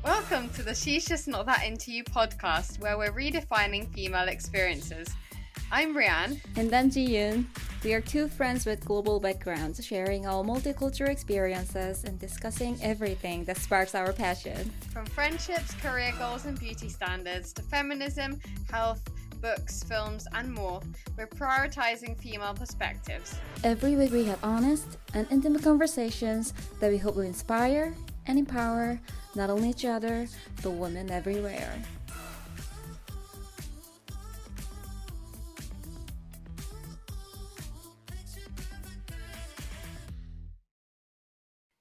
Welcome to the She's Just Not That Into You podcast, where we're redefining female experiences. I'm Rianne. And I'm Ji-yoon. We are two friends with global backgrounds, sharing our multicultural experiences and discussing everything that sparks our passion. From friendships, career goals and beauty standards, to feminism, health, books, films and more, we're prioritizing female perspectives. Every week we have honest and intimate conversations that we hope will inspire and empower not only each other, but women everywhere.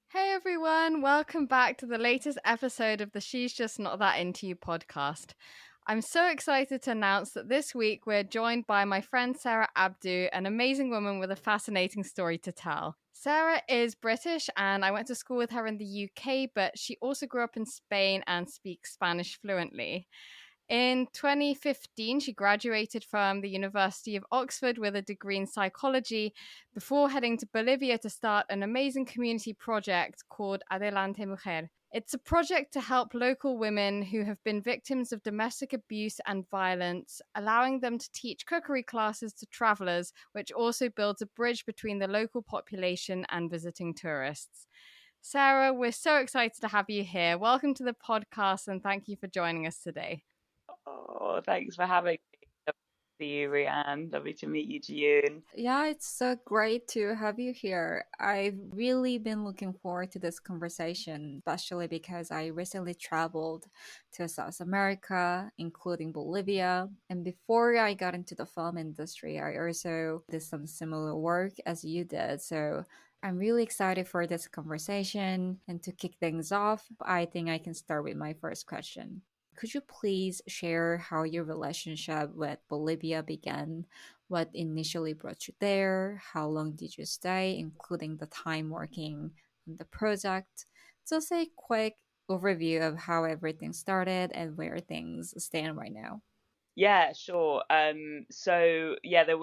Hey everyone, welcome back to the latest episode of the She's Just Not That Into You podcast. I'm so excited to announce that this week we're joined by my friend Sarah Abdoo, an amazing woman with a fascinating story to tell. Sarah is British and I went to school with her in the UK, but she also grew up in Spain and speaks Spanish fluently. In 2015, she graduated from the University of Oxford with a degree in psychology before heading to Bolivia to start an amazing community project called Adelante Mujer. It's a project to help local women who have been victims of domestic abuse and violence, allowing them to teach cookery classes to travelers, which also builds a bridge between the local population and visiting tourists. Sarah, we're so excited to have you here. Welcome to the podcast and thank you for joining us today. Oh, thanks for having me. Lovely to see you, Rianne. Lovely to meet you, June. Yeah, it's great to have you here. I've really been looking forward to this conversation, especially because I recently traveled to South America, including Bolivia. And before I got into the film industry, I also did some similar work as you did. So I'm really excited for this conversation. And to kick things off, I think I can start with my first question. Could you please share how your relationship with Bolivia began? What initially brought you there? How long did you stay, including the time working on the project? Just a quick overview of how everything started and where things stand right now. Yeah, sure. So yeah, the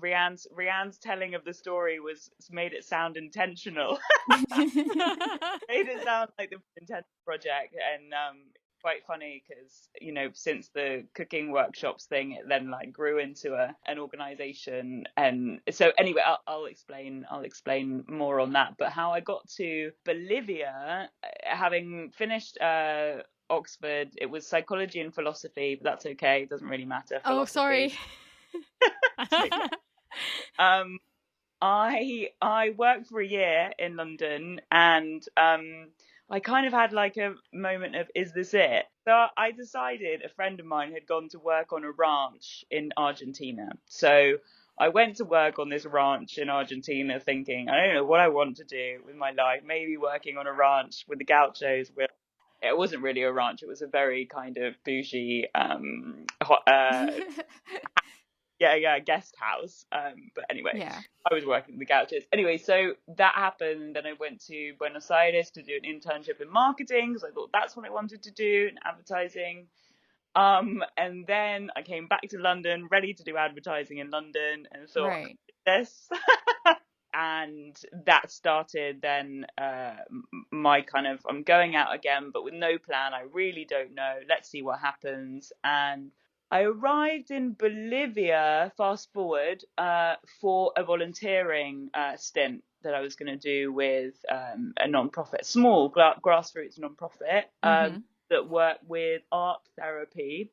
Rianne's telling of the story was made it sound intentional. Made it sound like the intentional project, and quite funny because since the cooking workshops thing, it then like grew into an organization. And so anyway, I'll explain more on that. But how I got to Bolivia, having finished Oxford, it was psychology and philosophy, but that's okay. It doesn't really matter. Oh, sorry. I worked for a year in London, and I kind of had like a moment of, is this it? So I decided, a friend of mine had gone to work on a ranch in Argentina. So I went to work on this ranch in Argentina thinking, I don't know what I want to do with my life. Maybe working on a ranch with the gauchos. It wasn't really a ranch. It was a very kind of bougie, guest house. But anyway, Yeah. I was working with the gauchos. Anyway, so that happened. Then I went to Buenos Aires to do an internship in marketing because I thought that's what I wanted to do, in advertising. And then I came back to London, ready to do advertising in London, and thought, Right. this. And that started then my kind of, I'm going out again, but with no plan. I really don't know. Let's see what happens. And I arrived in Bolivia, fast forward, for a volunteering stint that I was going to do with a non-profit, small grassroots non-profit that worked with art therapy.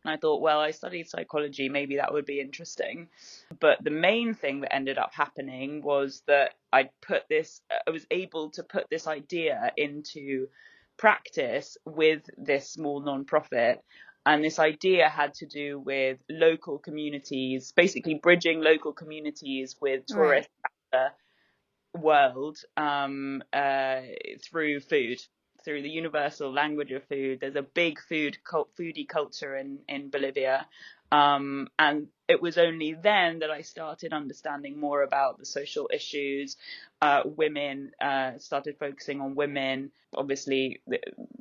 And I thought, well, I studied psychology, maybe that would be interesting. But the main thing that ended up happening was that I was able to put this idea into practice with this small non-profit. And this idea had to do with local communities, basically bridging local communities with tourists around the world through food, through the universal language of food. There's a big foodie culture in Bolivia. And it was only then that I started understanding more about the social issues. Women started focusing on women. Obviously,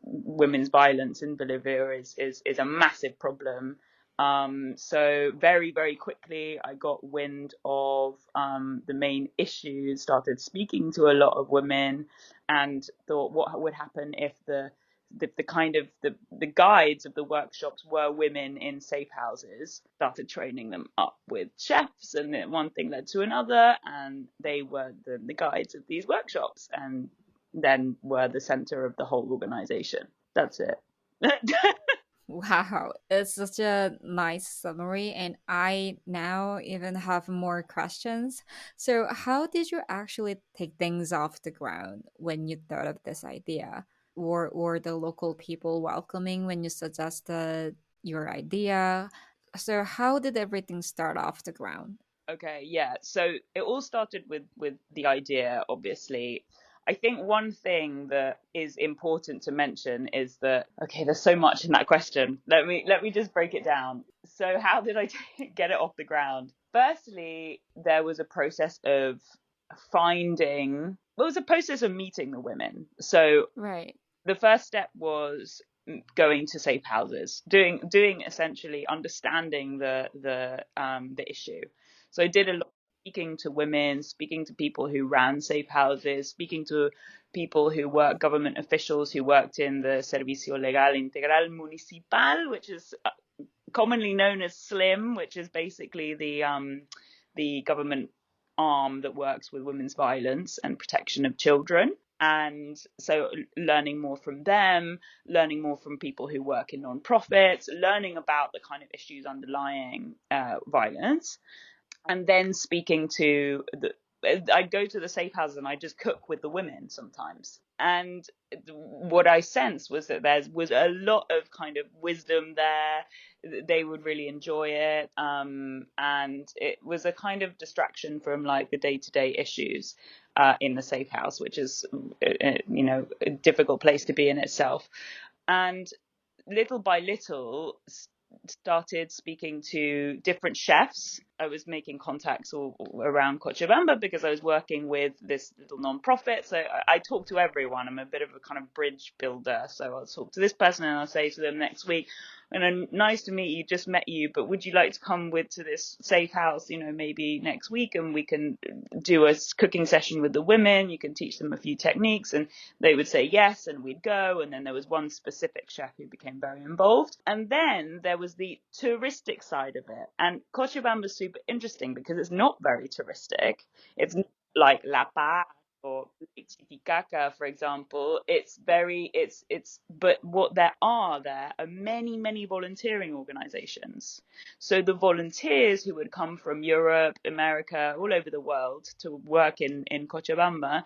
women's violence in Bolivia is a massive problem. So very, very quickly, I got wind of the main issues, started speaking to a lot of women, and thought, what would happen if the the kind of the guides of the workshops were women in safe houses. Started training them up with chefs, and then one thing led to another, and they were the guides of these workshops, and then were the center of the whole organization. That's it. Wow, it's such a nice summary, and I now even have more questions. So, how did you actually take things off the ground when you thought of this idea? Or the local people welcoming when you suggested your idea? So, how did everything start off the ground? Okay, yeah. So it all started with the idea, obviously. I think one thing that is important to mention is that, okay, there's so much in that question. Let me just break it down. So how did I get it off the ground? Firstly, there was a process of meeting the women. So Right. the first step was going to safe houses, doing essentially understanding the issue. So I did a lot of speaking to women, speaking to people who ran safe houses, speaking to people who work, government officials who worked in the Servicio Legal Integral Municipal, which is commonly known as SLIM, which is basically the government arm that works with women's violence and protection of children. And so learning more from them, learning more from people who work in non-profits, learning about the kind of issues underlying violence, and then speaking to I go to the safe houses and I just cook with the women sometimes. And what I sensed was that there was a lot of kind of wisdom there. They would really enjoy it. And it was a kind of distraction from like the day-to-day issues in the safe house, which is, a difficult place to be in itself. And little by little, started speaking to different chefs. I was making contacts all around Cochabamba because I was working with this little non-profit. So I talk to everyone. I'm a bit of a kind of bridge builder. So I'll talk to this person and I'll say to them next week, nice to meet you, just met you, but would you like to come to this safe house, maybe next week, and we can do a cooking session with the women. You can teach them a few techniques, and they would say yes, and we'd go. And then there was one specific chef who became very involved. And then there was the touristic side of it. And Cochabamba is super interesting because it's not very touristic. It's not like La Paz or Titicaca, for example. But what there are many, many volunteering organizations. So the volunteers who would come from Europe, America, all over the world to work in Cochabamba,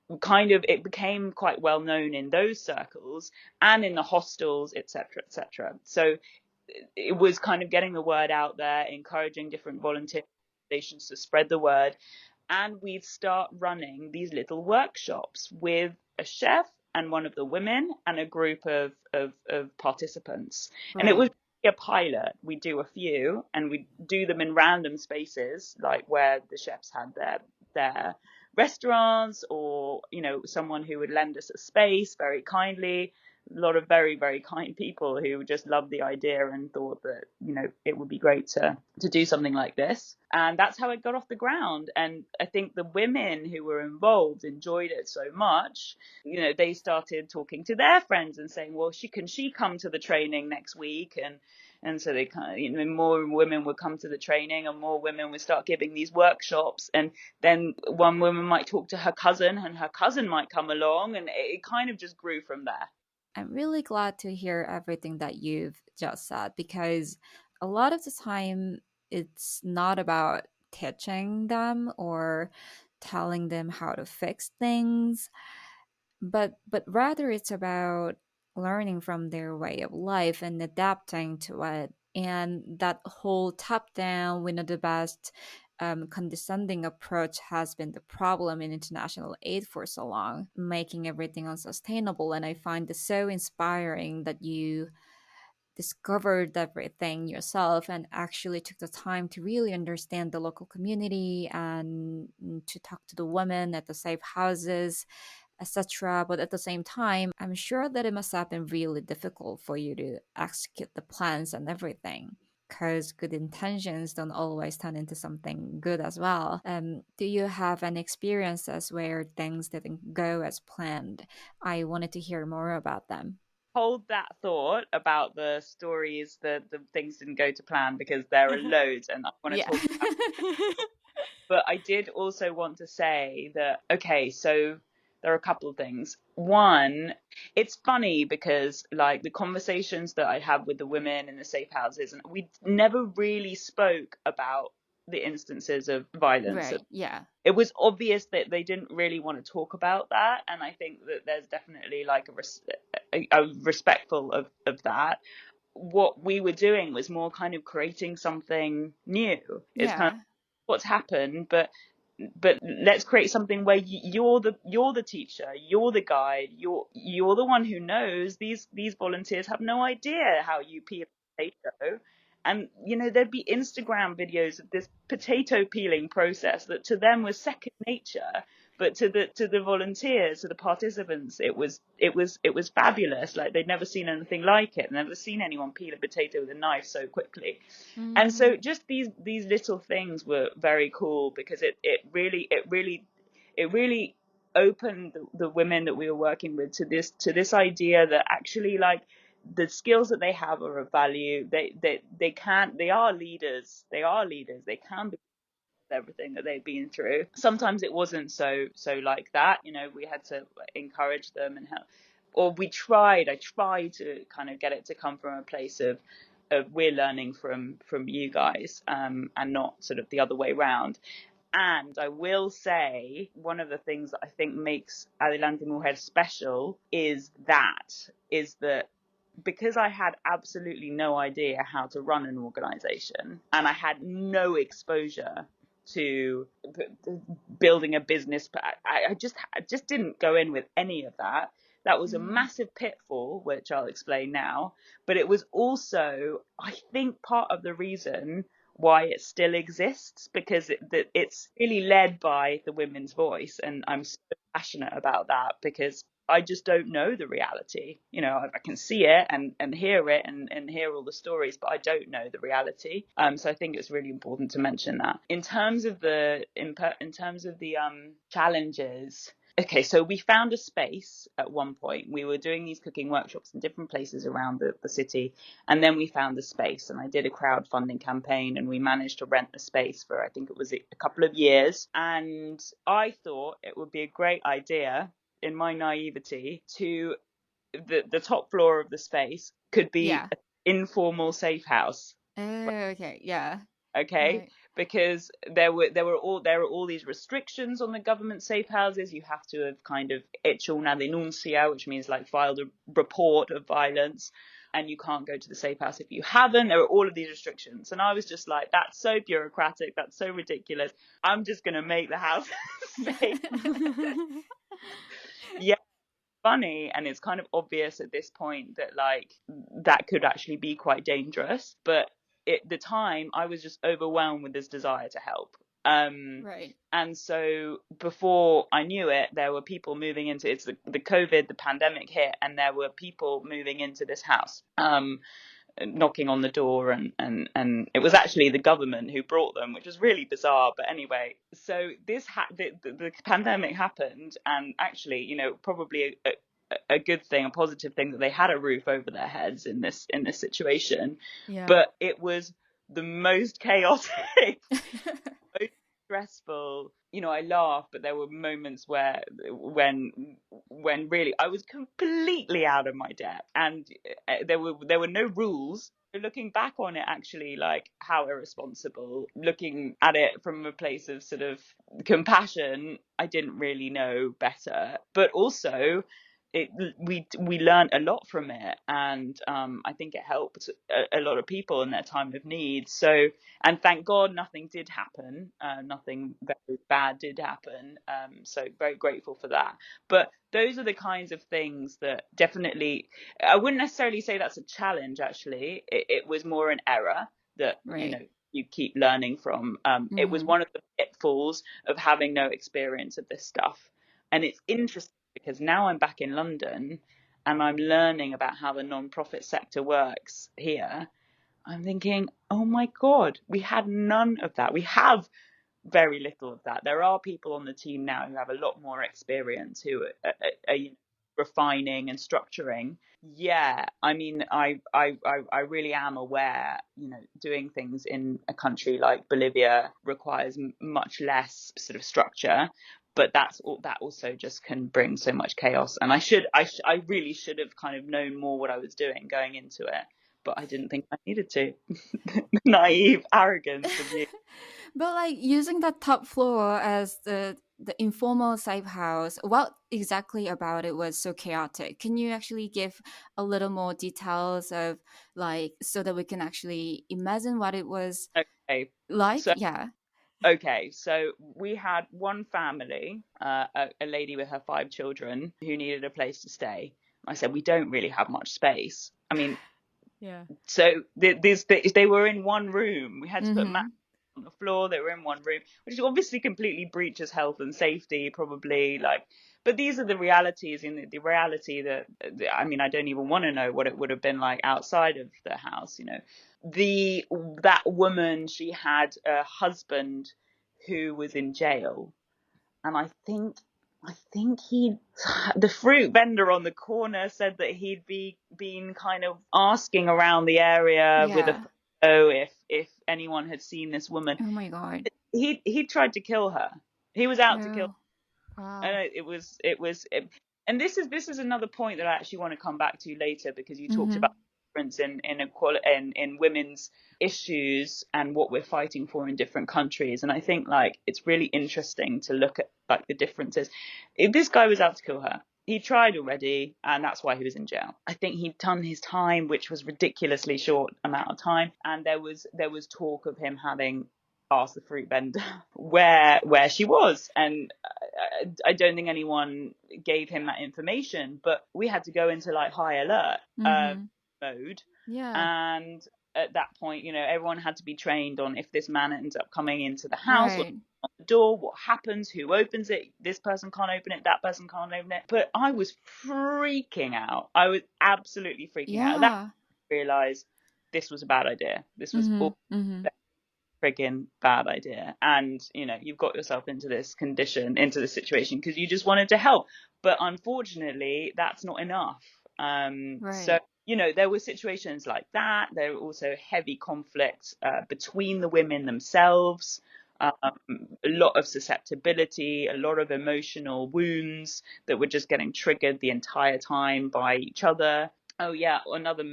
it became quite well known in those circles and in the hostels, etc., etc. So it was kind of getting the word out there, encouraging different volunteer organizations to spread the word. And we'd start running these little workshops with a chef and one of the women and a group of participants. Right. And it was a pilot. We do a few, and we do them in random spaces, like where the chefs had their restaurants, or someone who would lend us a space very kindly. A lot of very, very kind people who just loved the idea and thought that it would be great to do something like this. And that's how it got off the ground. And I think the women who were involved enjoyed it so much. They started talking to their friends and saying, well, can she come to the training next week? And so they kind of, more women would come to the training, and more women would start giving these workshops. And then one woman might talk to her cousin, and her cousin might come along, and it kind of just grew from there. I'm really glad to hear everything that you've just said, because a lot of the time it's not about teaching them or telling them how to fix things, but rather it's about learning from their way of life and adapting to it. And that whole top down, we know the best, condescending approach has been the problem in international aid for so long, making everything unsustainable. And I find it so inspiring that you discovered everything yourself and actually took the time to really understand the local community and to talk to the women at the safe houses, etc. But at the same time, I'm sure that it must have been really difficult for you to execute the plans and everything, because good intentions don't always turn into something good as well. Do you have any experiences where things didn't go as planned? I wanted to hear more about them. hold that thought about the stories, the things didn't go to plan, because there are loads and I want to Yeah. talk about. But I did also want to say that, okay, so there are a couple of things. One, it's funny because like the conversations that I have with the women in the safe houses, and we never really spoke about the instances of violence. Right. Yeah. It was obvious that they didn't really want to talk about that, and I think that there's definitely like a respectful of that. What we were doing was more kind of creating something new. It's kind of Yeah. what's happened, but let's create something where you're the teacher, you're the guide, you're the one who knows. These volunteers have no idea how you peel a potato, and there'd be Instagram videos of this potato peeling process that to them was second nature, but to the volunteers, to the participants, it was fabulous. Like they'd never seen anything like it, never seen anyone peel a potato with a knife so quickly. And so just these little things were very cool, because it really opened the women that we were working with to this idea that actually, like, the skills that they have are of value. They are leaders. They can be everything that they've been through. Sometimes it wasn't so like that. We had to encourage them and help. Or I tried to kind of get it to come from a place of we're learning from you guys, and not sort of the other way round. And I will say, one of the things that I think makes Adelante Mujer special is that because I had absolutely no idea how to run an organization, and I had no exposure to building a business, I just didn't go in with any of that. That was a massive pitfall, which I'll explain now. But it was also, I think, part of the reason why it still exists, because it's really led by the women's voice, and I'm so passionate about that, because I just don't know the reality. I can see it and hear it and hear all the stories, but I don't know the reality. So I think it's really important to mention that. In terms of the challenges. Okay, so we found a space at one point. We were doing these cooking workshops in different places around the city, and then we found the space, and I did a crowdfunding campaign, and we managed to rent the space for, I think it was a couple of years. And I thought it would be a great idea, in my naivety, to the top floor of the space could be Yeah. an informal safe house. Okay. Yeah. Okay, Right. because there are all these restrictions on the government safe houses. You have to have kind of hecho una denuncia, which means like filed a report of violence, and you can't go to the safe house if you haven't. There are all of these restrictions, and I was just like, that's so bureaucratic, that's so ridiculous. I'm just gonna make the house safe. Yeah, funny, and it's kind of obvious at this point that like that could actually be quite dangerous, but at the time I was just overwhelmed with this desire to help. Right. And so before I knew it, there were people moving into the COVID, the pandemic hit, and there were people moving into this house, knocking on the door, and it was actually the government who brought them, which was really bizarre. But anyway, so the pandemic happened, and actually, probably a good thing, a positive thing, that they had a roof over their heads in this situation. Yeah. But it was the most chaotic, most stressful. I laugh, but there were moments when really I was completely out of my depth, and there were no rules. Looking back on it, actually, like, how irresponsible. Looking at it from a place of sort of compassion, I didn't really know better. But also, we learned a lot from it, and I think it helped a lot of people in their time of need. So, and thank God nothing did happen. Nothing very bad did happen. So very grateful for that. But those are the kinds of things that definitely, I wouldn't necessarily say that's a challenge. Actually, it was more an error that Right. you keep learning from. It was one of the pitfalls of having no experience of this stuff. And it's interesting because now I'm back in London and I'm learning about how the non-profit sector works here. I'm thinking, oh my God, we had none of that. We have very little of that. There are people on the team now who have a lot more experience, who are refining and structuring. Yeah, I mean, I really am aware, doing things in a country like Bolivia requires much less sort of structure, but that also just can bring so much chaos. And I really should have kind of known more what I was doing going into it, but I didn't think I needed to. Naive arrogance of you. But like using that top floor as the informal safe house, what exactly about it was so chaotic? Can you actually give a little more details of like so that we can actually imagine what it was Okay, like? so Yeah. we had one family, a lady with her 5 children who needed a place to stay. I said, we don't really have much space. I mean, Yeah. so they were in one room. We had to put Mm-hmm. mats on the floor. They were in one room, which obviously completely breaches health and safety, probably. But these are the realities. In the reality that, I mean, I don't even want to know what it would have been like outside of the house. That woman, she had a husband who was in jail, and I think the fruit vendor on the corner said that he'd been kind of asking around the area with a Yeah. photo if anyone had seen this woman. Oh my god. He tried to kill her. He was out to kill Oh. her. Wow. And this is another point that I actually want to come back to later, because you talked Mm-hmm. about the difference in equality in women's issues and what we're fighting for in different countries. And I think it's really interesting to look at the differences. If this guy was out to kill her, he tried already, and that's why he was in jail. I think he'd done his time, which was ridiculously short amount of time, and there was talk of him having asked the fruit vendor where she was, and I don't think anyone gave him that information. But we had to go into high alert Mm-hmm. mode, Yeah. and at that point, everyone had to be trained on if this man ends up coming into the house or Right. on the door, what happens, who opens it. This person can't open it, that person can't open it. But I was freaking out. I was absolutely freaking out. And that Yeah. I realized this was a bad idea. This was Mm-hmm. all Mm-hmm. friggin' bad idea. And you've got yourself into this situation because you just wanted to help. But unfortunately, that's not enough. So Right. there were situations like that. There were also heavy conflicts between the women themselves. A lot of susceptibility, a lot of emotional wounds that were just getting triggered the entire time by each other. Oh yeah, another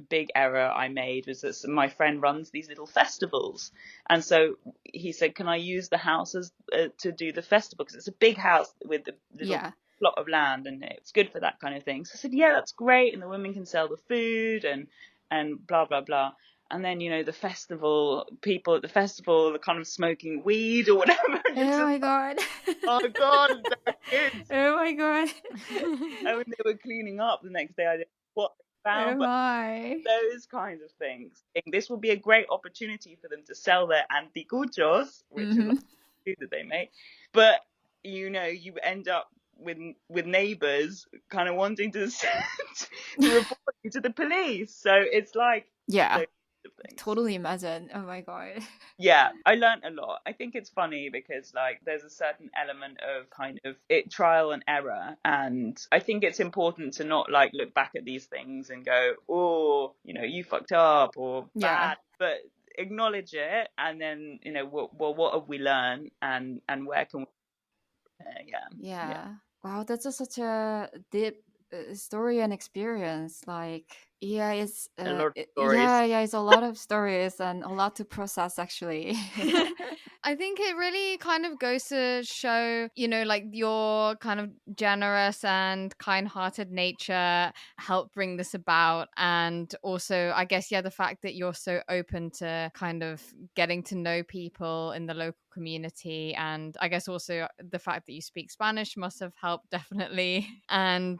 big error I made was that my friend runs these little festivals, and so he said, "Can I use the house to do the festival? Because it's a big house with a little Yeah. plot of land, and it's good for that kind of thing." So I said, "Yeah, that's great, and the women can sell the food and blah blah blah." And then the festival people at the festival are kind of smoking weed or whatever. And it's Oh just, my god. oh god, they're kids. Oh my god. And when they were cleaning up the next day, I didn't know what they Oh found, but my. those kinds of things. This will be a great opportunity for them to sell their anticuchos, which is Mm-hmm. food that they make. But you end up with neighbors kind of wanting to to report you to the police. So it's Yeah. those kinds of things. Totally imagine. Oh my god. Yeah, I learned a lot. I think it's funny because there's a certain element of kind of it trial and error, and I think it's important to not look back at these things and go, oh, you fucked up or Yeah. bad, but acknowledge it, and then what have we learned, and where can we yeah. Yeah. Wow, that's such a deep story and experience. Like, yeah, A lot of yeah, stories. yeah, it's a lot of stories and a lot to process actually. I think it really kind of goes to show, your kind of generous and kind-hearted nature helped bring this about. And also, I guess, yeah, the fact that you're so open to kind of getting to know people in the local community. And I guess also the fact that you speak Spanish must have helped definitely. And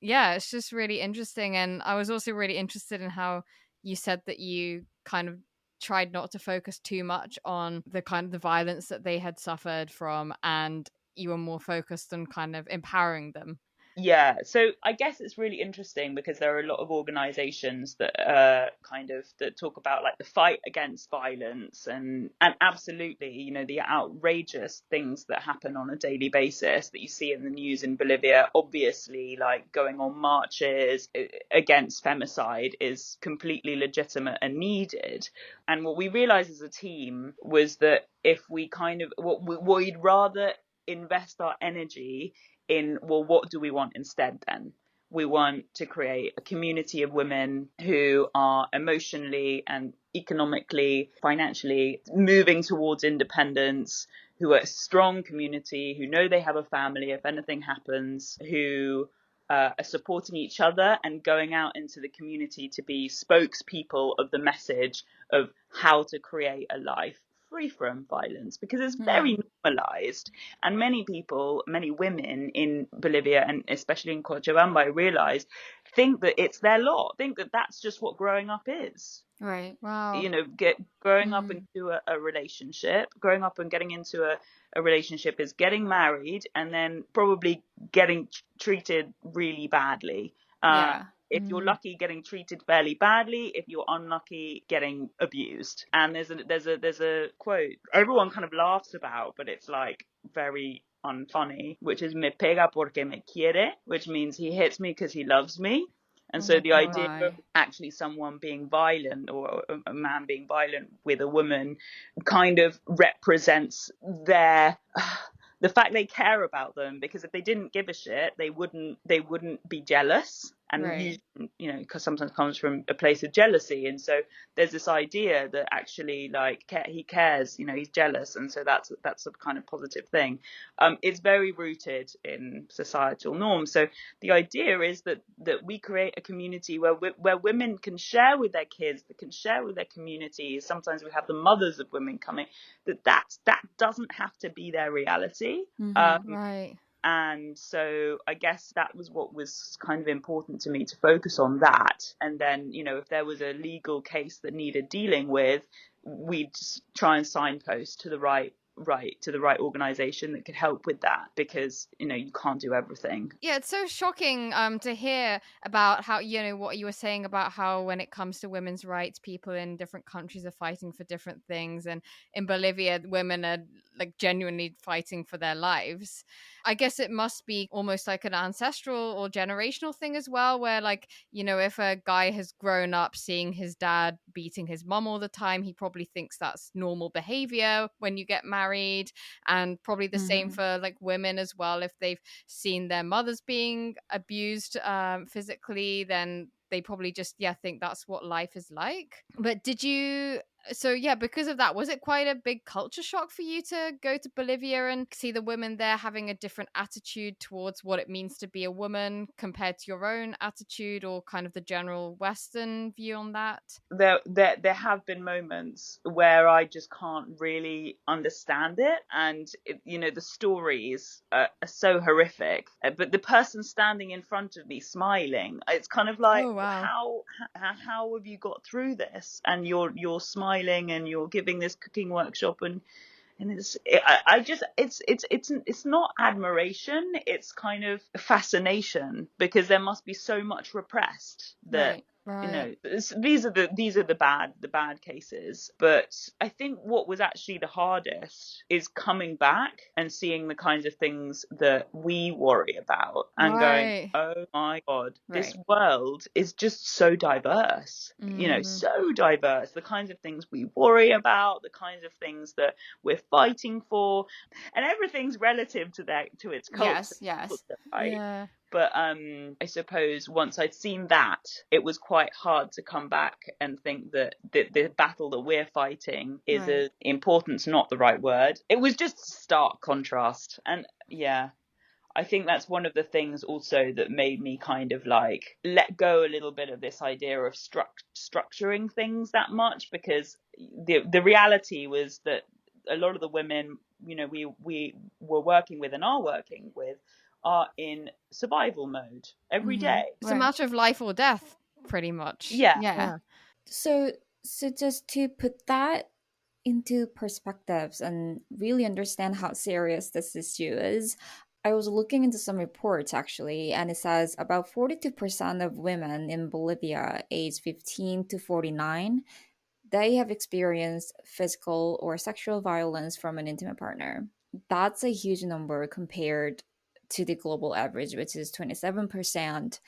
yeah, it's just really interesting. And I was also really interested in how you said that you kind of tried not to focus too much on the kind of the violence that they had suffered from, and you were more focused on kind of empowering them. Yeah, so I guess it's really interesting because there are a lot of organizations that that talk about like the fight against violence and absolutely, you know, the outrageous things that happen on a daily basis that you see in the news in Bolivia. Obviously, like going on marches against femicide is completely legitimate and needed. And what we realized as a team was that if we kind of we'd rather invest our energy in, well, what do we want instead then? We want to create a community of women who are emotionally and economically, financially moving towards independence, who are a strong community, who know they have a family if anything happens, who are supporting each other and going out into the community to be spokespeople of the message of how to create a life free from violence, because it's very normalized. And many people, many women in Bolivia and especially in Cochabamba, I realize, think that it's their lot, think that that's just what growing up is. Right. Wow. You know, growing up into a relationship, growing up and getting into a relationship is getting married and then probably getting treated really badly. Yeah. If you're lucky, getting treated fairly badly. If you're unlucky, getting abused. And there's a quote everyone kind of laughs about, but it's like very unfunny, which is "me pega porque me quiere," which means he hits me because he loves me. And so the idea of actually someone being violent or a man being violent with a woman kind of represents the fact they care about them, because if they didn't give a shit, they wouldn't be jealous. And you know, because sometimes comes from a place of jealousy. And so there's this idea that actually, like, he cares, you know, he's jealous. And so that's a kind of positive thing. It's very rooted in societal norms. So the idea is that we create a community where women can share with their kids, that can share with their communities. Sometimes we have the mothers of women coming, that doesn't have to be their reality. Right. And so I guess that was what was kind of important to me, to focus on that. And then, you know, if there was a legal case that needed dealing with, we'd try and signpost to the right organization that could help with that, because, you know, you can't do everything. Yeah, it's so shocking to hear about how, you know, what you were saying about how when it comes to women's rights, people in different countries are fighting for different things, and in Bolivia women are like genuinely fighting for their lives. I guess it must be almost like an ancestral or generational thing as well, where, like, you know, if a guy has grown up seeing his dad beating his mum all the time, he probably thinks that's normal behavior when you get married. And probably the same for like women as well. If they've seen their mothers being abused physically, then they probably just think that's what life is like. But because of that, was it quite a big culture shock for you to go to Bolivia and see the women there having a different attitude towards what it means to be a woman compared to your own attitude, or kind of the general Western view on that? There have been moments where I just can't really understand it, and you know, the stories are so horrific, but the person standing in front of me smiling, it's kind of like, oh, wow. how have you got through this? And you're smiling and you're giving this cooking workshop, and it's not admiration, it's kind of fascination, because there must be so much repressed that Right. you know, these are the bad cases. But I think what was actually the hardest is coming back and seeing the kinds of things that we worry about and going, oh my God, this world is just so diverse, you know, so diverse. The kinds of things we worry about, the kinds of things that we're fighting for, and everything's relative to its culture. Yes. Right? Yeah. But I suppose once I'd seen that, it was quite hard to come back and think that the battle that we're fighting is important's not the right word. It was just stark contrast. And yeah, I think that's one of the things also that made me kind of like let go a little bit of this idea of structuring things that much, because the reality was that a lot of the women, you know, we were working with and are working with are in survival mode every day. It's a matter of life or death, pretty much. Yeah. So just to put that into perspectives and really understand how serious this issue is, I was looking into some reports actually, and it says about 42% of women in Bolivia aged 15 to 49, they have experienced physical or sexual violence from an intimate partner. That's a huge number compared to the global average, which is 27%.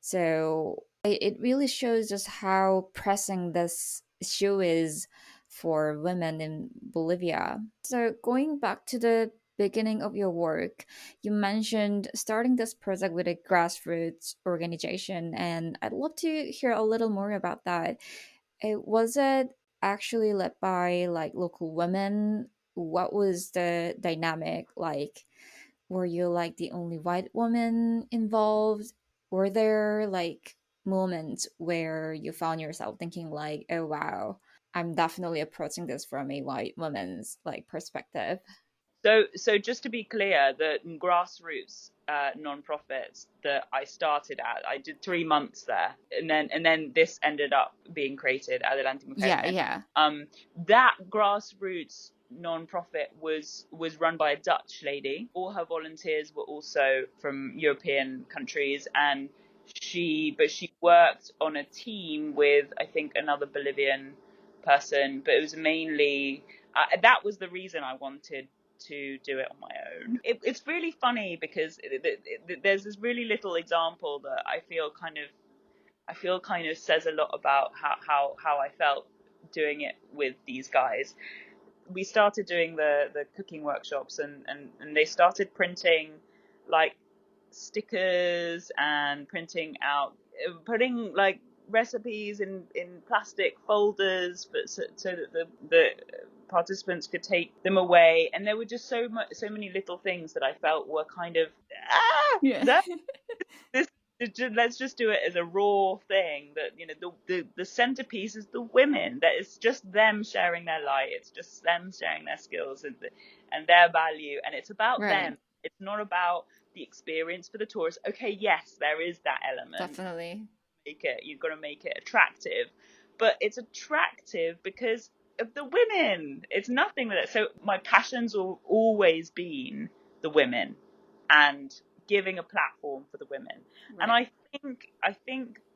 So it really shows just how pressing this issue is for women in Bolivia. So going back to the beginning of your work, you mentioned starting this project with a grassroots organization, and I'd love to hear a little more about that. Was it actually led by like local women? What was the dynamic like? Were you like the only white woman involved? Were there like moments where you found yourself thinking like, oh wow, I'm definitely approaching this from a white woman's like perspective? So just to be clear, the grassroots non-profits that I started at, I did 3 months there, and then this ended up being created, Adelante Yeah, Mujer. yeah. That grassroots non-profit was run by a Dutch lady. All her volunteers were also from European countries, and she worked on a team with, I think, another Bolivian person, but it was mainly that was the reason I wanted to do it on my own. It's really funny because there's this really little example that I feel kind of says a lot about how I felt doing it with these guys. We started doing the cooking workshops, and they started printing like stickers and printing out, putting like recipes in plastic folders, but so that the participants could take them away. And there were just so many little things that I felt were kind of Yeah. that this let's just do it as a raw thing. That, you know, the centerpiece is the women. That it's just them sharing their light. It's just them sharing their skills and their value, and it's about Right. them. It's not about the experience for the tourists. Okay, yes, there is that element. Definitely. You've got to make it attractive, but it's attractive because of the women. It's nothing that. So my passions will always been the women and giving a platform for the women. And Right. I think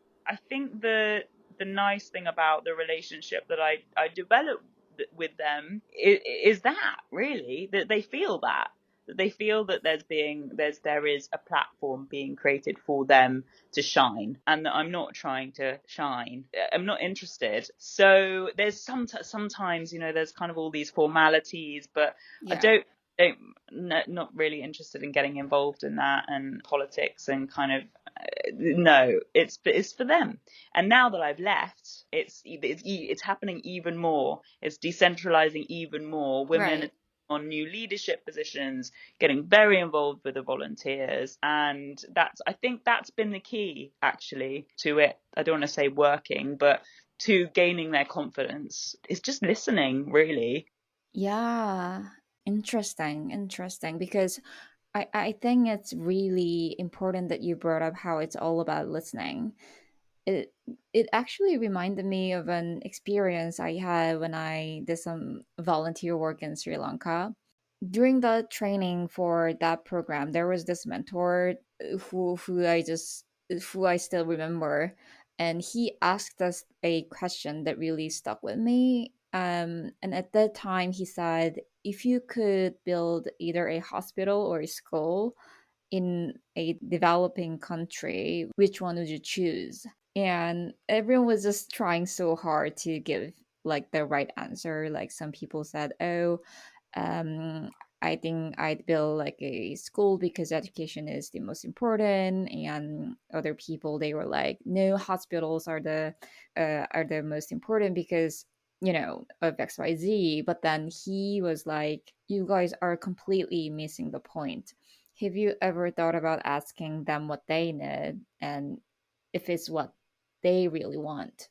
the nice thing about the relationship that I developed with them is that really that they feel that they feel that there is a platform being created for them to shine, and that I'm not trying to shine. I'm not interested. So there's sometimes, you know, there's kind of all these formalities, but I Yeah. don't not really interested in getting involved in that and politics and kind of no, it's for them. And now that I've left, it's happening even more. It's decentralizing even more. Women Right. on new leadership positions, getting very involved with the volunteers, and I think that's been the key actually to it. I don't want to say working, but to gaining their confidence. It's just listening, really. Yeah. Interesting. Because I think it's really important that you brought up how it's all about listening. It it actually reminded me of an experience I had when I did some volunteer work in Sri Lanka. During the training for that program, there was this mentor who I still remember, and he asked us a question that really stuck with me. And at that time, he said, if you could build either a hospital or a school in a developing country, which one would you choose? And everyone was just trying so hard to give like the right answer. Like some people said, oh, um, I think I'd build like a school because education is the most important. And other people, they were like, no, hospitals are the most important because, you know, of XYZ. But then he was like, you guys are completely missing the point. Have you ever thought about asking them what they need and if it's what they really want?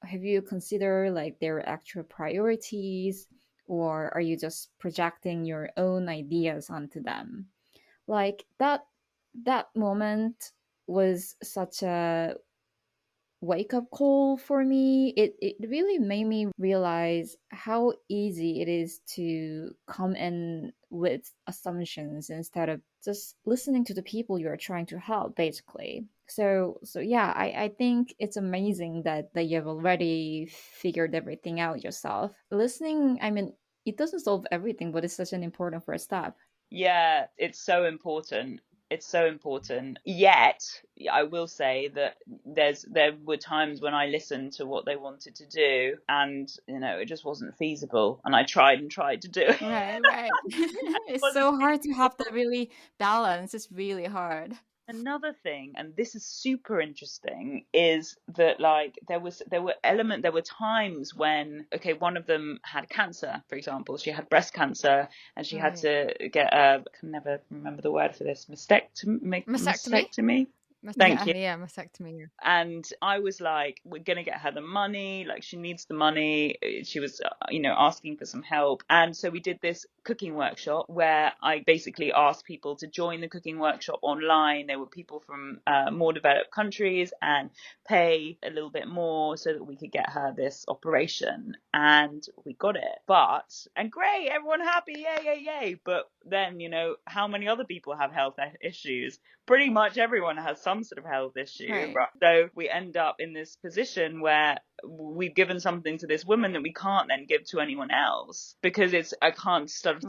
Have you considered like their actual priorities, or are you just projecting your own ideas onto them? Like that moment was such a wake up call for me. It really made me realize how easy it is to come in with assumptions instead of just listening to the people you're trying to help, basically. So yeah, I think it's amazing that you've already figured everything out yourself. Listening, I mean, it doesn't solve everything, but it's such an important first step. Yeah, it's so important. It's so important. Yet, I will say that there were times when I listened to what they wanted to do, and it just wasn't feasible. And I tried and tried to do it. Right, right. It It's wasn't so hard to have feasible. that really balance. It's really hard. Another thing, and this is super interesting, is that like there were times when, okay, one of them had cancer, for example. She had breast cancer, and she had Right. to get a, I can never remember the word for this, Mastectomy? mastectomy. Thank Yeah, you. yeah, mastectomy. Yeah. And I was like, we're going to get her the money. Like, she needs the money. She was, asking for some help. And so we did this cooking workshop where I basically asked people to join the cooking workshop online. There were people from more developed countries and pay a little bit more so that we could get her this operation. And we got it. And great, everyone happy. Yay, yay, yay. But then, how many other people have health issues? Pretty much everyone has some sort of health issue, Right. right? So we end up in this position where we've given something to this woman that we can't then give to anyone else, because I can't start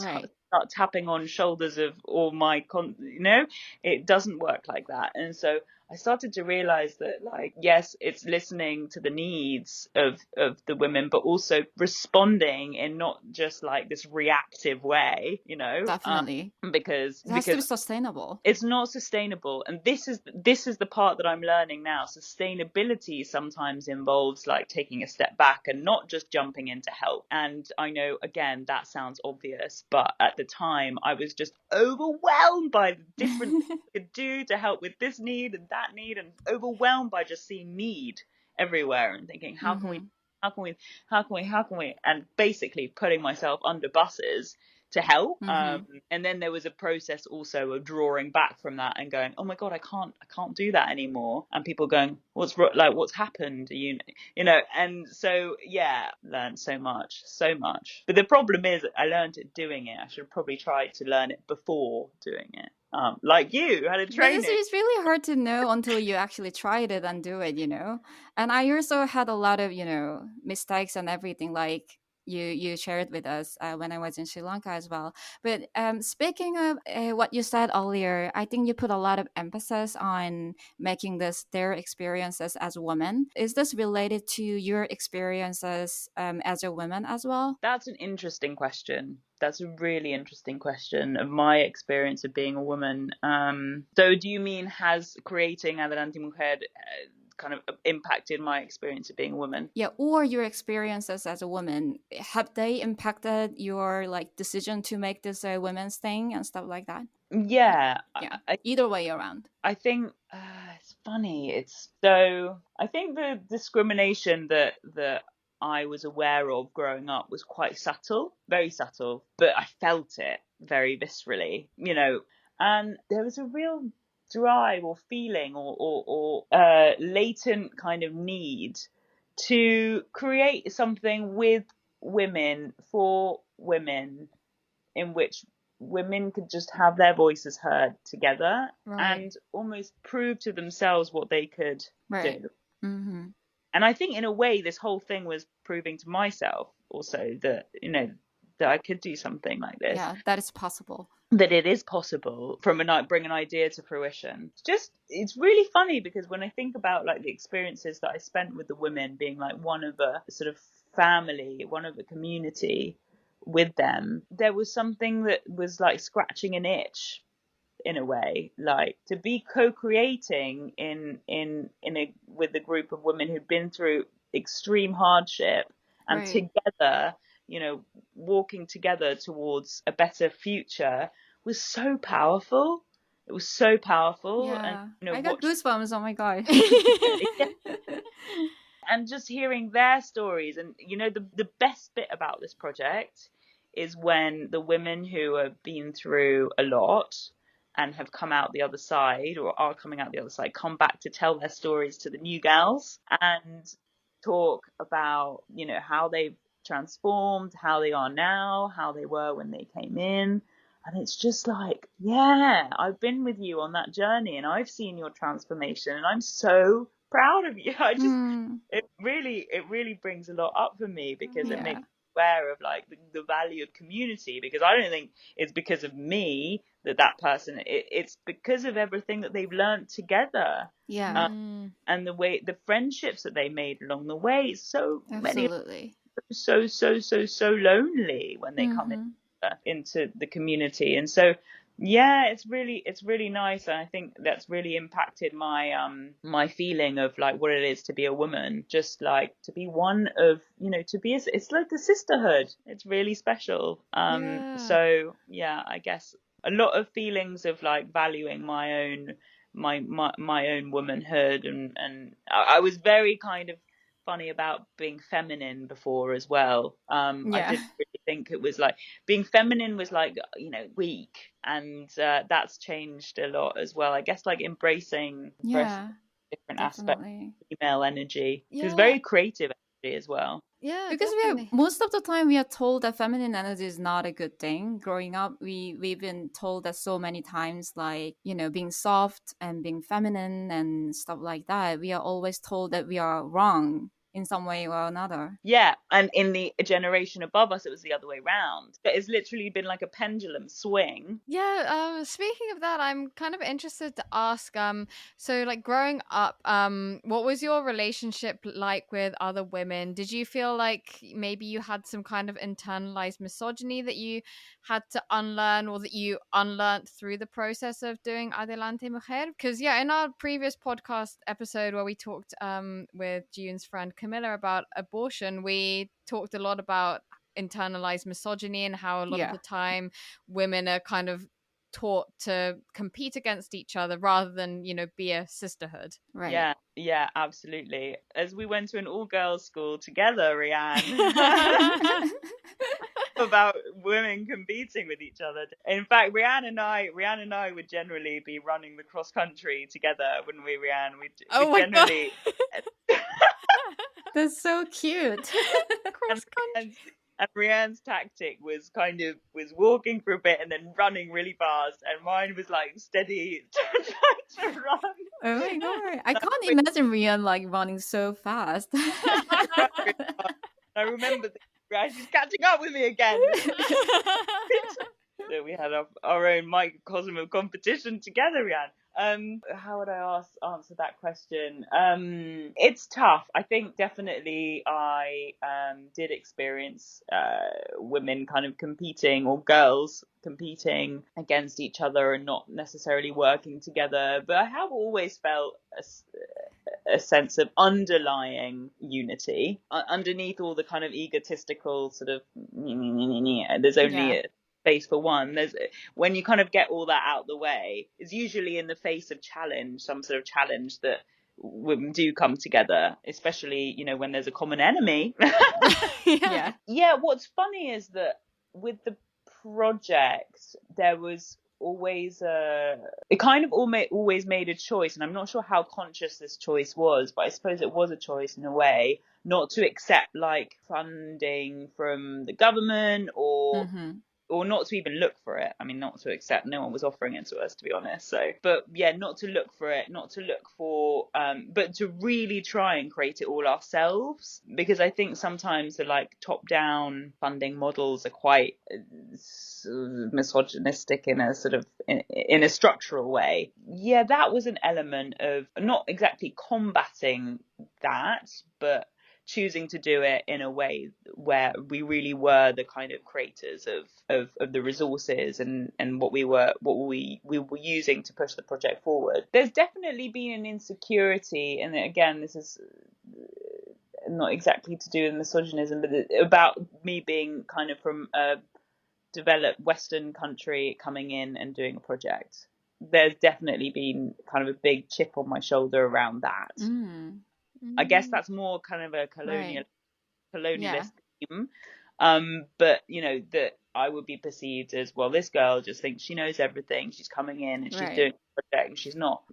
tapping on shoulders of all my it doesn't work like that. And so I started to realize that, like, yes, it's listening to the needs of the women, but also responding in not just like this reactive way, Definitely. because It has to be sustainable. it's not sustainable. And this is the part that I'm learning now. Sustainability sometimes involves like taking a step back and not just jumping in to help. And I know, again, that sounds obvious, but at the time I was just overwhelmed by the different things I could do to help with this need and that need, and overwhelmed by just seeing need everywhere and thinking, how can we, and basically putting myself under buses to help. And then there was a process also of drawing back from that and going, oh my God, I can't do that anymore. And people going, what's happened? And so, yeah, learned so much. But the problem is I learned it doing it. I should have probably tried to learn it before doing it. Like you had a training. But it's really hard to know until you actually tried it and do it, And I also had a lot of, mistakes and everything, like you shared with us when I was in Sri Lanka as well. But speaking of what you said earlier, I think you put a lot of emphasis on making this their experiences as women. Is this related to your experiences as a woman as well? That's an interesting question. That's a really interesting question of my experience of being a woman. So do you mean, has creating Adelante Mujer kind of impacted my experience of being a woman? Yeah, or your experiences as a woman, have they impacted your like decision to make this a women's thing and stuff like that? Yeah. Either way around. I think it's funny. I think the discrimination that I was aware of growing up was quite subtle, very subtle, but I felt it very viscerally, and there was a real drive or feeling or latent kind of need to create something with women, for women, in which women could just have their voices heard together, and almost prove to themselves what they could do. Mm-hmm. And I think in a way this whole thing was proving to myself also that, that I could do something like this. Yeah, that is possible. That it is possible bring an idea to fruition. It's really funny, because when I think about like the experiences that I spent with the women, being like one of a sort of family, one of a community with them, there was something that was like scratching an itch in a way, like to be co-creating with a group of women who'd been through extreme hardship, and together, walking together towards a better future was so powerful. It was so powerful. Yeah. And I got goosebumps. Oh my God. And just hearing their stories, and the best bit about this project is when the women who have been through a lot and have come out the other side, or are coming out the other side, come back to tell their stories to the new girls and talk about, you know, how they've transformed, how they are now, how they were when they came in. And it's just like, yeah, I've been with you on that journey and I've seen your transformation and I'm so proud of you. It really brings a lot up for me, because it makes me aware of like the value of community, because I don't think it's because of me that person, it's because of everything that they've learned together. And the friendships that they made along the way. So Absolutely. many so lonely when they come into the community. And so it's really nice, and I think that's really impacted my my feeling of like what it is to be a woman, just like to be one of, you know, to be it's like a sisterhood. It's really special. So I guess a lot of feelings of like valuing my own my own womanhood, and I was very kind of funny about being feminine before as well. I didn't really think it was like being feminine was like, you know, weak, and that's changed a lot as well. I guess like embracing different aspects of female energy. It's very creative energy as well. Yeah, because most of the time we are told that feminine energy is not a good thing. Growing up, we've been told that so many times, like, you know, being soft and being feminine and stuff like that. We are always told that we are wrong in some way or another. Yeah, and in the generation above us, it was the other way around. It's literally been like a pendulum swing. Yeah, speaking of that, I'm kind of interested to ask, so like growing up, what was your relationship like with other women? Did you feel like maybe you had some kind of internalized misogyny that you had to unlearn, or that you unlearned through the process of doing Adelante Mujer? Because in our previous podcast episode where we talked with June's friend Camilla about abortion, we talked a lot about internalized misogyny and how a lot of the time women are kind of taught to compete against each other rather than, you know, be a sisterhood. Right. Yeah, absolutely. As we went to an all-girls school together, Rianne, about women competing with each other. In fact, Rianne and I would generally be running the cross country together, wouldn't we, Rianne? We'd generally. That's so cute. Cross country. And Rianne's tactic was walking for a bit and then running really fast, and mine was like steady trying to run. Oh my god, I can't imagine Rianne like running so fast. I remember she's catching up with me again. So we had our own microcosm of competition together, Rianne. How would I answer that question? It's tough. I think definitely I did experience women kind of competing, or girls competing against each other and not necessarily working together. But I have always felt a sense of underlying unity underneath all the kind of egotistical sort of there's only a space for one. When you kind of get all that out the way, it's usually in the face of challenge, some sort of challenge, that women do come together, especially, you know, when there's a common enemy. What's funny is that with the project there was always it kind of always made a choice, and I'm not sure how conscious this choice was, but I suppose it was a choice in a way, not to accept like funding from the government, or not to even look for it. I mean, not to accept, no one was offering it to us, to be honest. So, but not to look for it, not to look for, but to really try and create it all ourselves. Because I think sometimes the like top-down funding models are quite misogynistic in a sort of, in a structural way. Yeah, that was an element of not exactly combating that, but choosing to do it in a way where we really were the kind of creators of the resources and what we were using to push the project forward. There's definitely been an insecurity, and again, this is not exactly to do with misogynism, but about me being kind of from a developed Western country coming in and doing a project. There's definitely been kind of a big chip on my shoulder around that. I guess that's more kind of a colonialist theme. But that I would be perceived as, well, this girl just thinks she knows everything. She's coming in and she's Right. doing a project, and she's not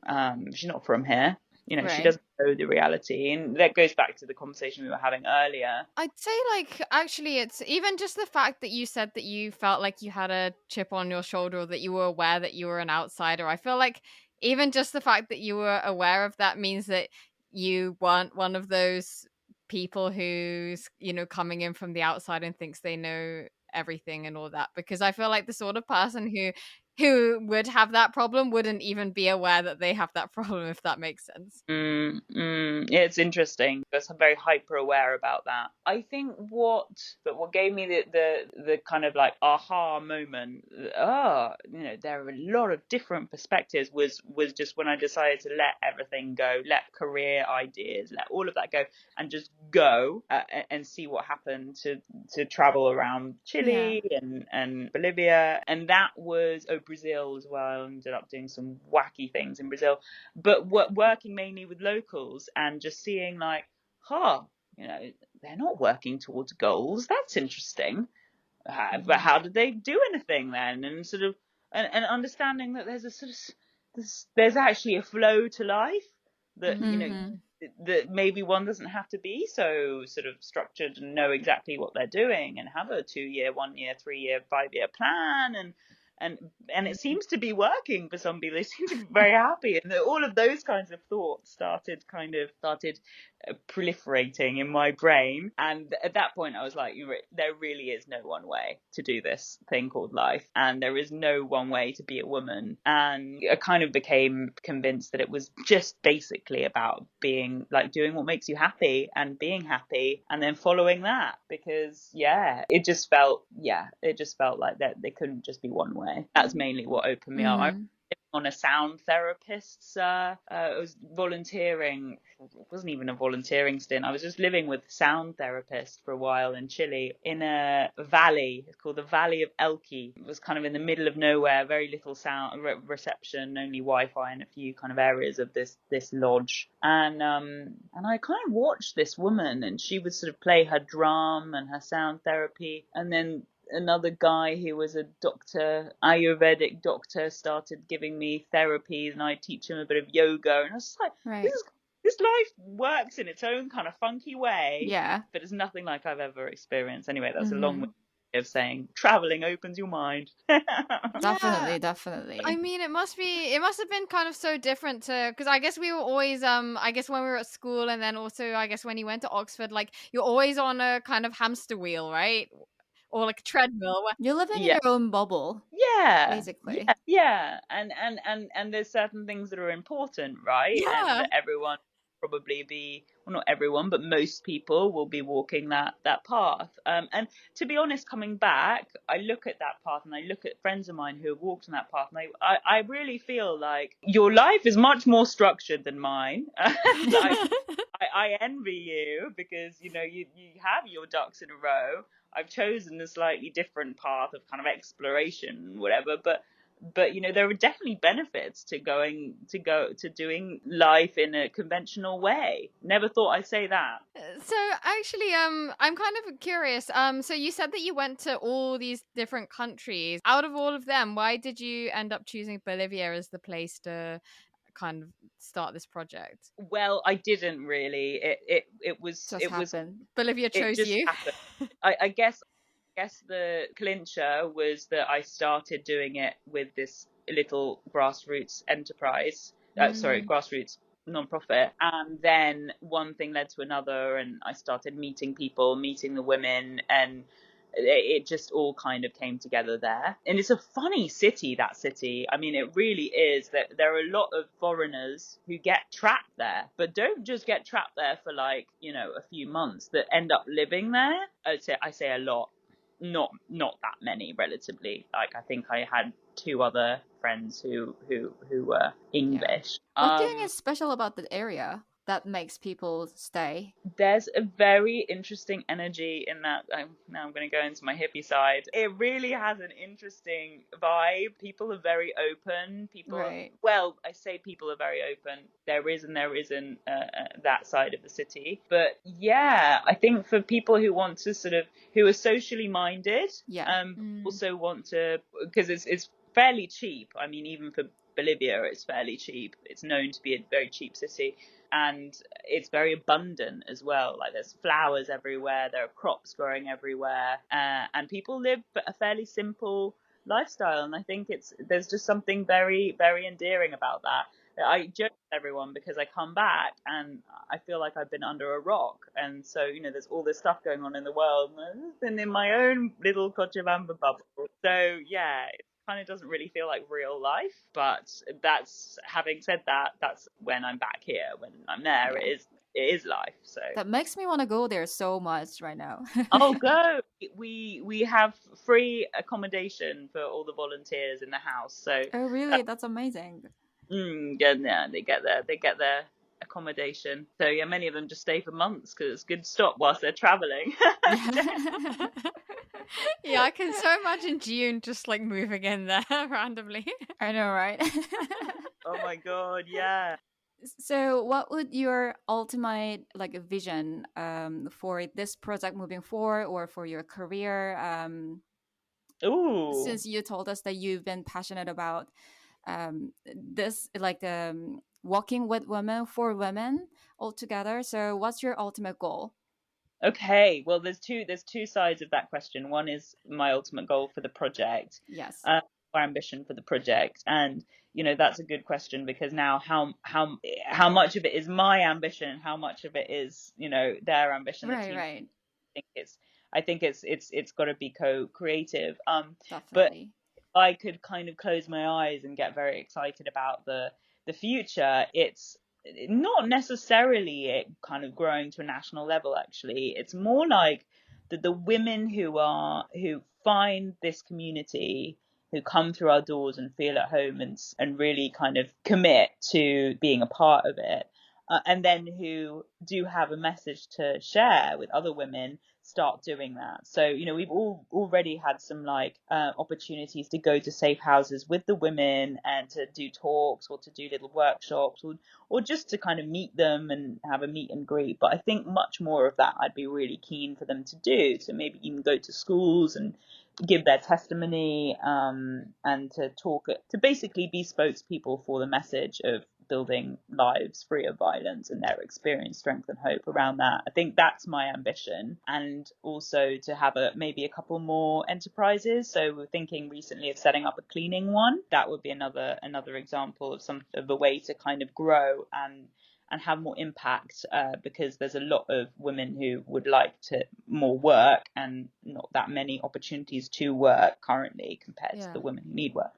from here. She Right. doesn't know the reality. And that goes back to the conversation we were having earlier. I'd say, like, actually, it's even just the fact that you said that you felt like you had a chip on your shoulder, or that you were aware that you were an outsider. I feel like even just the fact that you were aware of that means that you weren't one of those people who's, coming in from the outside and thinks they know everything and all that. Because I feel like the sort of person who would have that problem wouldn't even be aware that they have that problem, if that makes sense. Yeah, it's interesting. I'm very hyper aware about that. I think what gave me the kind of like aha moment, there are a lot of different perspectives, was just when I decided to let everything go, let career ideas, let all of that go, and just go and see what happened, to travel around Chile and Bolivia. And that was Brazil as well. I ended up doing some wacky things in Brazil, but working mainly with locals and just seeing like, they're not working towards goals. That's interesting. But how did they do anything then? And sort of, and understanding that there's a sort of, there's actually a flow to life that, that maybe one doesn't have to be so sort of structured and know exactly what they're doing and have a 2-year, 1-year, 3-year, 5-year plan. And it seems to be working for some people. They seem to be very happy, and all of those kinds of thoughts started proliferating in my brain. And at that point, I was like, there really is no one way to do this thing called life, and there is no one way to be a woman. And I kind of became convinced that it was just basically about being like, doing what makes you happy and being happy, and then following that. Because it just felt like that there couldn't just be one way. That's mainly what opened me up. I was on a sound therapist's I was volunteering. It wasn't even a volunteering stint. I was just living with a sound therapist for a while in Chile, in a valley. It's called the Valley of Elqui. It was kind of in the middle of nowhere, very little sound reception, only Wi-Fi in a few kind of areas of this lodge. And I kind of watched this woman, and she would sort of play her drum and her sound therapy, and then another guy who was a doctor, Ayurvedic doctor, started giving me therapies, and I teach him a bit of yoga. And I was like, this life works in its own kind of funky way. Yeah. But it's nothing like I've ever experienced. Anyway, that's a long way of saying traveling opens your mind. Definitely. I mean, it must have been kind of so different because I guess we were always I guess when we were at school, and then also I guess when you went to Oxford, like, you're always on a kind of hamster wheel, right? Or like a treadmill. You're living in your own bubble. Basically. And there's certain things that are important, right? And that everyone probably be, well, not everyone, but most people will be walking that path. And to be honest, coming back, I look at that path and I look at friends of mine who have walked on that path, and I really feel like your life is much more structured than mine. I envy you, because you have your ducks in a row. I've chosen a slightly different path of kind of exploration, whatever, but there are definitely benefits to doing life in a conventional way. Never thought I'd say that. So actually, I'm kind of curious. So you said that you went to all these different countries. Out of all of them, why did you end up choosing Bolivia as the place to kind of start this project? Well, I didn't really. It was Bolivia chose you. I guess the clincher was that I started doing it with this little grassroots enterprise. Grassroots non-profit, and then one thing led to another, and I started meeting people, meeting the women, and it just all kind of came together there. And it's a funny city, that city. I mean, it really is. That there are a lot of foreigners who get trapped there, but don't just get trapped there for like, a few months, that end up living there. I say a lot, not that many, relatively. Like, I think I had 2 other friends who were English. What do you think is special about the area? that makes people stay? There's a very interesting energy in that. Now I'm going to go into my hippie side. It really has an interesting vibe. People are very open. Right. Well, I say people are very open. There is and there isn't that side of the city. But yeah, I think for people who want to who are socially minded, Yeah. also want to, because it's fairly cheap. I mean, even for Bolivia, it's fairly cheap. It's known to be a very cheap city. And it's very abundant as well. Like there's flowers everywhere, there are crops growing everywhere, and people live a fairly simple lifestyle. And I think there's just something very, very endearing about that. I joke with everyone because I come back and I feel like I've been under a rock. And so, there's all this stuff going on in the world, and I've been in my own little Cochabamba bubble. So yeah, kind of doesn't really feel like real life. But having said that, that's when I'm back here. When I'm there, Yeah. it is life. So That makes me want to go there so much right now. oh, go. We have free accommodation for all the volunteers in the house. So Oh, really? That's amazing. yeah, they get their accommodation. So yeah, many of them just stay for months because it's good to stop whilst they're traveling. Yeah, I can so imagine June just like moving in there randomly. I know, right? Oh my god, yeah. So, what would your ultimate vision for this project moving forward, or for your career? Ooh. Since you told us that you've been passionate about this, working with women for women altogether. So, what's your ultimate goal? Okay, well, there's two sides of that question. One is my ultimate goal for the project, Yes. our ambition for the project, and that's a good question because now how much of it is my ambition, how much of it is their ambition, the Right, team. right. I think it's got to be co-creative. But Definitely. I could kind of close my eyes and get very excited about the future. It's not necessarily it kind of growing to a national level. Actually, it's more like the women who find this community, who come through our doors and feel at home and really kind of commit to being a part of it. And then who do have a message to share with other women, start doing that. So, we've already had some opportunities to go to safe houses with the women and to do talks or to do little workshops or just to kind of meet them and have a meet and greet. But I think much more of that I'd be really keen for them to do. So maybe even go to schools and give their testimony, and to basically be spokespeople for the message of building lives free of violence and their experience, strength and hope around that. I think that's my ambition. And also to have maybe a couple more enterprises. So we're thinking recently of setting up a cleaning one. That would be another example of a way to kind of grow and have more impact, because there's a lot of women who would like to more work and not that many opportunities to work currently compared to the women who need work.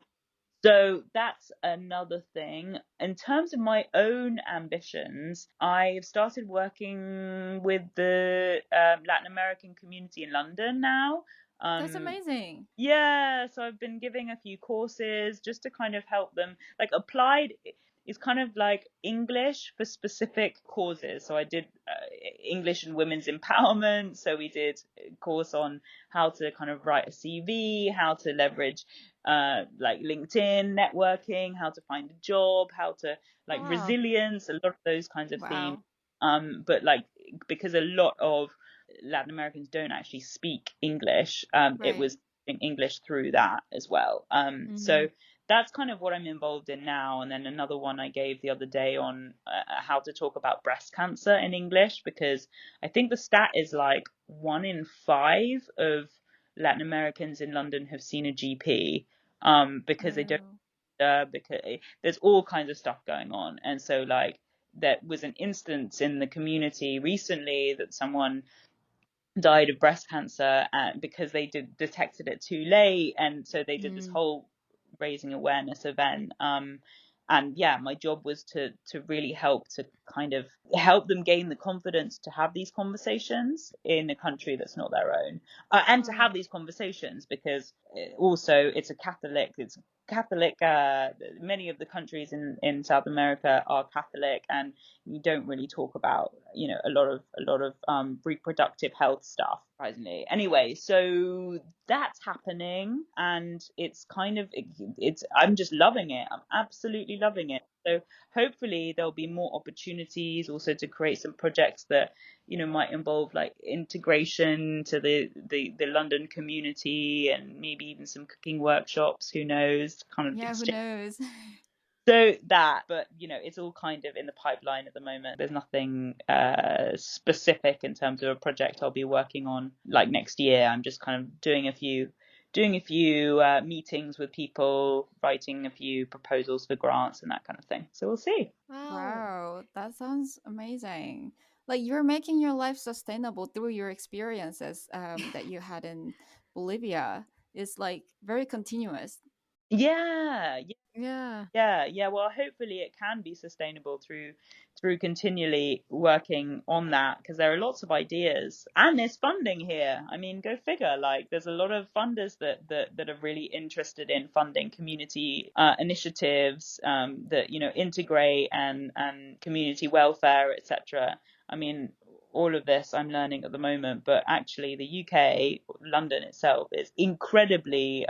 So that's another thing. In terms of my own ambitions, I've started working with the Latin American community in London now. That's amazing. Yeah, so I've been giving a few courses just to kind of help them. Applied is kind of like English for specific causes. So I did English and women's empowerment. So we did a course on how to kind of write a CV, how to leverage LinkedIn networking, how to find a job, how to resilience, a lot of those kinds of themes. But because a lot of Latin Americans don't actually speak English, it was in English through that as well. So that's kind of what I'm involved in now. And then another one I gave the other day on how to talk about breast cancer in English, because I think the stat is 1 in 5 of Latin Americans in London have seen a GP, because they don't, because there's all kinds of stuff going on. And so there was an instance in the community recently that someone died of breast cancer because they detected it too late, and so they did this whole raising awareness event. And yeah, my job was to really help to kind of help them gain the confidence to have these conversations in a country that's not their own, and to have these conversations because also it's Catholic. Many of the countries in South America are Catholic, and you don't really talk about, a lot of reproductive health stuff, surprisingly. Anyway, so that's happening, and it's kind of I'm just loving it. I'm absolutely loving it. So hopefully there'll be more opportunities also to create some projects that might involve like integration to the London community, and maybe even some cooking workshops, who knows, kind of Yeah, who knows? so that, but it's all kind of in the pipeline at the moment. There's nothing specific in terms of a project I'll be working on like next year. I'm just kind of doing a few meetings with people, writing a few proposals for grants and that kind of thing. So we'll see. Wow, that sounds amazing. Like you're making your life sustainable through your experiences that you had in Bolivia. It's like very continuous. Yeah, Yeah. yeah. Well, hopefully it can be sustainable through continually working on that, because there are lots of ideas and there's funding here. I mean, go figure. Like, there's a lot of funders that are really interested in funding community initiatives that integrate and community welfare, etc. I mean, all of this I'm learning at the moment, but actually the UK, London itself, is incredibly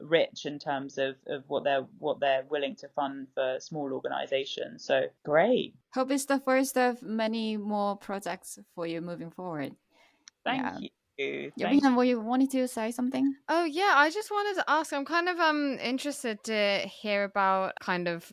rich in terms of what they're willing to fund for small organizations. So great. Hope it's the first of many more projects for you moving forward. Thank Yeah. you. Yeah, Thank you. Rihan, were you wanted to say something? Oh yeah, I just wanted to ask. I'm kind of interested to hear about kind of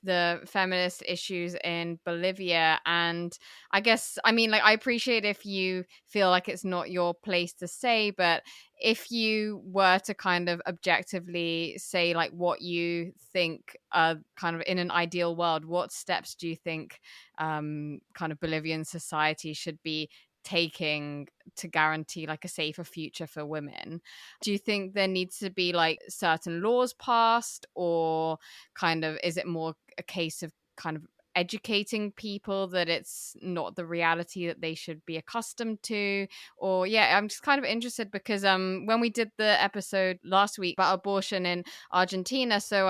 the feminist issues in Bolivia, and I guess, I mean, like, I appreciate if you feel like it's not your place to say, but if you were to kind of objectively say like what you think kind of in an ideal world, what steps do you think kind of Bolivian society should be taking to guarantee like a safer future for women? Do you think there needs to be like certain laws passed, or kind of is it more a case of kind of educating people that it's not the reality that they should be accustomed to? Or yeah, I'm just kind of interested because when we did the episode last week about abortion in Argentina, so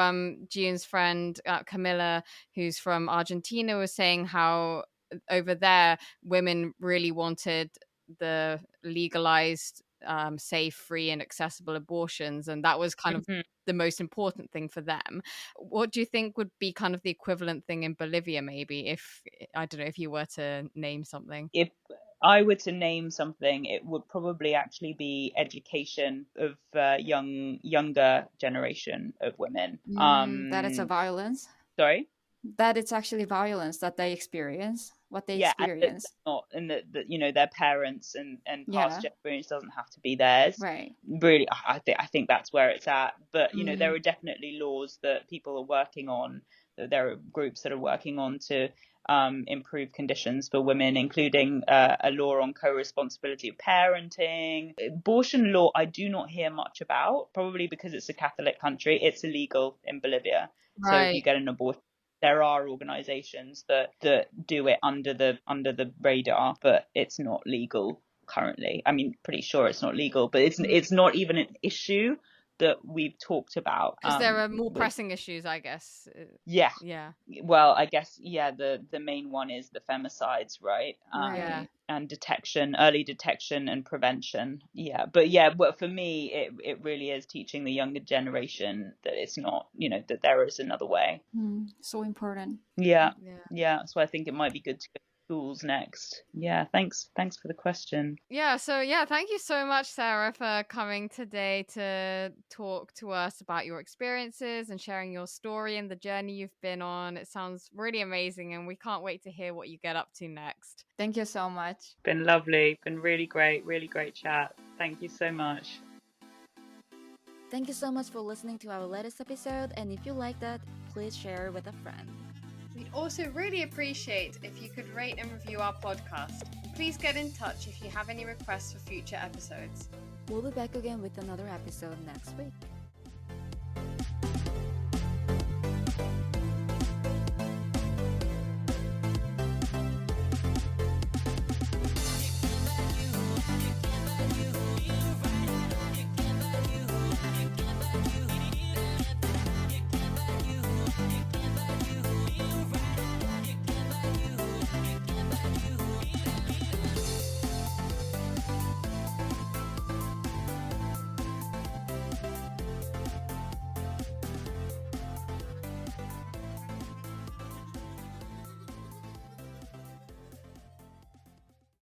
June's friend Camilla, who's from Argentina, was saying how over there women really wanted the legalized safe, free and accessible abortions, and that was kind of the most important thing for them. What do you think would be kind of the equivalent thing in Bolivia, maybe, if, I don't know, if you were to name something? If I were to name something, it would probably actually be education of younger generation of women. That it's a violence. Sorry? That it's actually violence that they experience, what they experience. Not, and that their parents and past Yeah. experience doesn't have to be theirs. Right. Really, I think that's where it's at. But there are definitely laws that people are working on. There are groups that are working on to improve conditions for women, including a law on co-responsibility of parenting. Abortion law, I do not hear much about, probably because it's a Catholic country. It's illegal in Bolivia. Right. So if you get an abortion, there are organizations that do it under the radar, but it's not legal currently. I mean, pretty sure it's not legal, but it's not even an issue that we've talked about. Because there are more pressing issues, I guess. Yeah. Well, I guess, the main one is the femicides, right? Right. And early detection and prevention. Yeah. But for me, it really is teaching the younger generation that it's not, that there is another way. So important. Yeah. So I think it might be good to go to schools next. Yeah. Thanks for the question. So thank you so much, Sarah, for coming today to talk to us about your experiences and sharing your story and the journey you've been on. It sounds really amazing, and we can't wait to hear what you get up to next. Thank you so much. Been lovely. Been really great chat. Thank you so much. Thank you so much for listening to our latest episode, and if you like that, please share with a friend. We'd also really appreciate if you could rate and review our podcast. Please get in touch if you have any requests for future episodes. We'll be back again with another episode next week.